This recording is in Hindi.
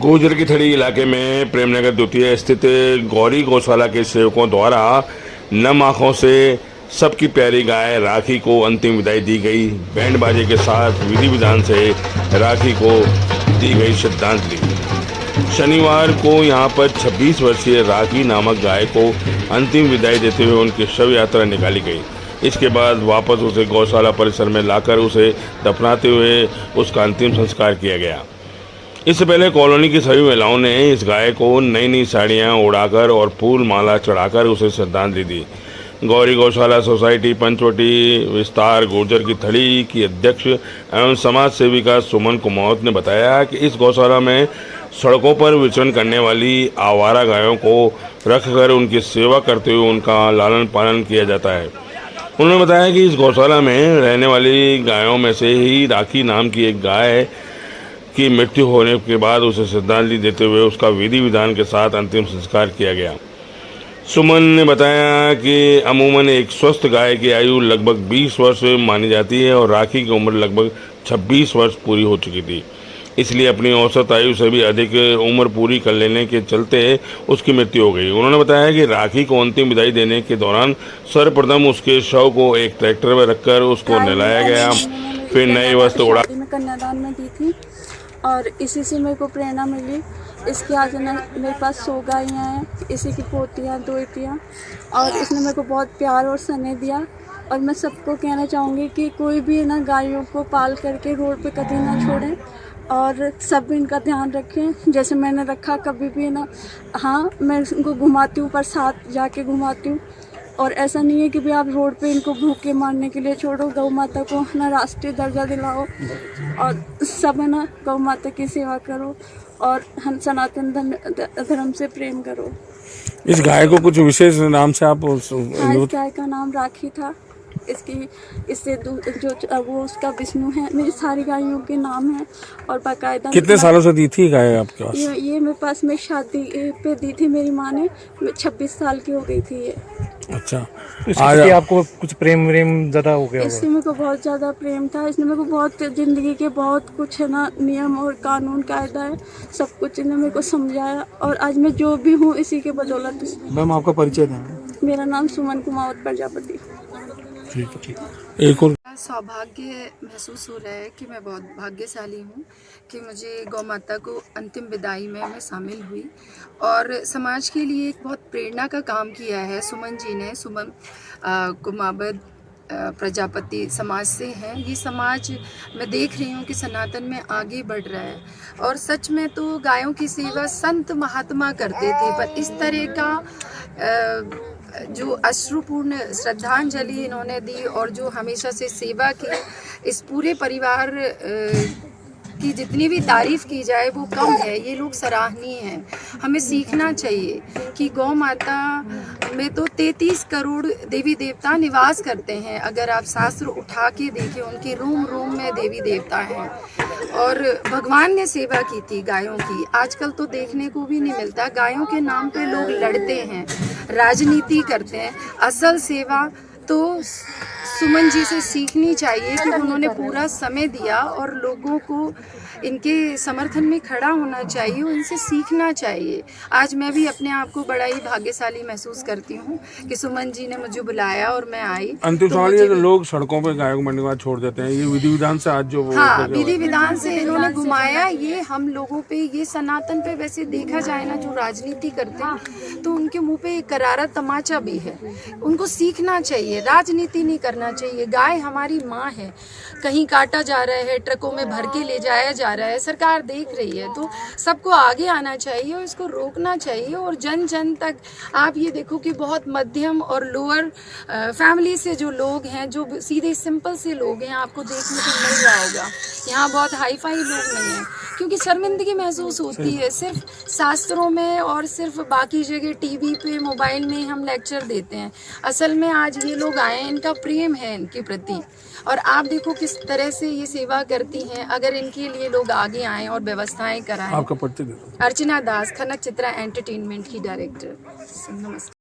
गुर्जर की थड़ी इलाके में प्रेमनगर द्वितीय स्थित गौरी गौशाला के सेवकों द्वारा नम आंखों से सबकी प्यारी गाय राखी को अंतिम विदाई दी गई। बैंड बाजे के साथ विधि विधान से राखी को दी गई श्रद्धांजलि। शनिवार को यहां पर 26 वर्षीय राखी नामक गाय को अंतिम विदाई देते हुए उनकी शव यात्रा निकाली गई। इसके बाद वापस उसे गौशाला परिसर में लाकर उसे दफनाते हुए उसका अंतिम संस्कार किया गया। इससे पहले कॉलोनी की सभी महिलाओं ने इस गाय को नई नई साड़ियां उड़ाकर और फूल माला चढ़ाकर उसे श्रद्धांजलि दी। गौरी गौशाला सोसाइटी पंचवटी विस्तार गुर्जर की थड़ी की अध्यक्ष एवं समाज सेविका सुमन कुमावत ने बताया कि इस गौशाला में सड़कों पर विचरण करने वाली आवारा गायों को रखकर उनकी सेवा करते हुए उनका लालन पालन किया जाता है। उन्होंने बताया कि इस गौशाला में रहने वाली गायों में से ही राखी नाम की एक गाय की मृत्यु होने के बाद उसे श्रद्धांजलि देते हुए उसका विधि विधान के साथ अंतिम संस्कार किया गया। सुमन ने बताया कि अमूमन एक स्वस्थ गाय की आयु लगभग 20 वर्ष मानी जाती है और राखी की उम्र लगभग 26 वर्ष पूरी हो चुकी थी, इसलिए अपनी औसत आयु से भी अधिक उम्र पूरी कर लेने के चलते उसकी मृत्यु हो गई। उन्होंने बताया कि राखी को अंतिम विदाई देने के दौरान सर्वप्रथम उसके शव को एक ट्रैक्टर में रखकर उसको नहलाया गया, फिर नए वस्त्र उड़ा कन्यादान में दी थी और इसी से मेरे को प्रेरणा मिली। इसके आगे मेरे पास 100 गायें हैं, इसी की पोतियाँ दोतियाँ, और इसने मेरे को बहुत प्यार और स्नेह दिया। और मैं सबको कहना चाहूँगी कि कोई भी ना गायों को पाल करके रोड पे कभी ना छोड़ें और सब भी इनका ध्यान रखें जैसे मैंने रखा। कभी भी ना, हाँ मैं इनको घुमाती हूँ, पर साथ जाके घुमाती हूँ। और ऐसा नहीं है कि भी आप रोड पे इनको भूखे मारने के लिए छोड़ो। गौ माता को ना राष्ट्रीय दर्जा दिलाओ और सब है ना गौ माता की सेवा करो और हम सनातन धर्म से प्रेम करो। इस गाय को कुछ विशेष नाम से आप हाँ, इस गाय का नाम राखी था। इससे जो वो उसका विष्णु है। मेरी सारी गायों के नाम है और बाकायदा। कितने सालों से दी थी गाय आपके पास? ये मेरे पास में शादी पे दी थी मेरी माँ ने। 26 साल की हो गई थी ये। अच्छा, आज आपको कुछ प्रेम ज्यादा हो गया? इससे मेरे को बहुत ज़्यादा प्रेम था। इसने मेरे को बहुत ज़िंदगी के बहुत कुछ है ना नियम और कानून कायदा है, सब कुछ इन्हें मेरे को समझाया और आज मैं जो भी हूँ इसी के बदौलत। मैम आपका परिचय दें। मेरा नाम सुमन कुमावत प्रजापति। ठीक है। एक और सौभाग्य महसूस हो रहा है कि मैं बहुत भाग्यशाली हूँ कि मुझे गौ माता को अंतिम विदाई में मैं शामिल हुई और समाज के लिए एक बहुत प्रेरणा का काम किया है सुमन जी ने। सुमन कुमावत प्रजापति समाज से हैं। ये समाज मैं देख रही हूँ कि सनातन में आगे बढ़ रहा है और सच में तो गायों की सेवा संत महात्मा करते थे, पर इस तरह का जो अश्रुपूर्ण श्रद्धांजलि इन्होंने दी और जो हमेशा से सेवा की, इस पूरे परिवार की जितनी भी तारीफ़ की जाए वो कम है। ये लोग सराहनीय हैं। हमें सीखना चाहिए कि गौ माता में तो 33 करोड़ देवी देवता निवास करते हैं। अगर आप शास्त्र उठा के देखें, उनके रोम रोम में देवी देवता हैं और भगवान ने सेवा की थी गायों की। आजकल तो देखने को भी नहीं मिलता। गायों के नाम पे लोग लड़ते हैं, राजनीति करते हैं। असल सेवा तो सुमन जी से सीखनी चाहिए कि उन्होंने पूरा समय दिया और लोगों को इनके समर्थन में खड़ा होना चाहिए, उनसे सीखना चाहिए। आज मैं भी अपने आप को बड़ा ही भाग्यशाली महसूस करती हूँ कि सुमन जी ने मुझे बुलाया और मैं आई। अंतिम सवाल ये, लोग सड़कों पर गायों को मरने के बाद छोड़ देते हैं, ये विधि विधान से आज जो हाँ विधि विधान से इन्होंने घुमाया। ये हम लोगों पे, ये सनातन पे वैसे देखा जाए ना, जो राजनीति करते हैं तो उनके मुंह पे एक करारा तमाचा भी है। उनको सीखना चाहिए, राजनीति नहीं करना चाहिए। गाय हमारी माँ है। कहीं काटा जा रहा है, ट्रकों में भर के ले जाया जा रहा है, सरकार देख रही है, तो सबको आगे आना चाहिए और इसको रोकना चाहिए। और जन जन तक आप ये देखो कि बहुत मध्यम और लोअर फैमिली से जो लोग हैं, जो सीधे सिंपल से लोग हैं, आपको देखने को मिल रहा होगा। यहाँ बहुत हाई फाई लोग नहीं हैं, क्योंकि शर्मिंदगी महसूस होती है। सिर्फ शास्त्रों में और सिर्फ बाकी जगह टीवी पे मोबाइल में हम लेक्चर देते हैं। असल में आज ये लोग आए हैं, इनका प्रेम है इनके प्रति और आप देखो किस तरह से ये सेवा करती हैं। अगर इनके लिए लोग आगे आएँ और व्यवस्थाएं कराएं। आपका परिचय दे दो। अर्चना दास, खनक चित्रा एंटरटेनमेंट की डायरेक्टर। नमस्कार।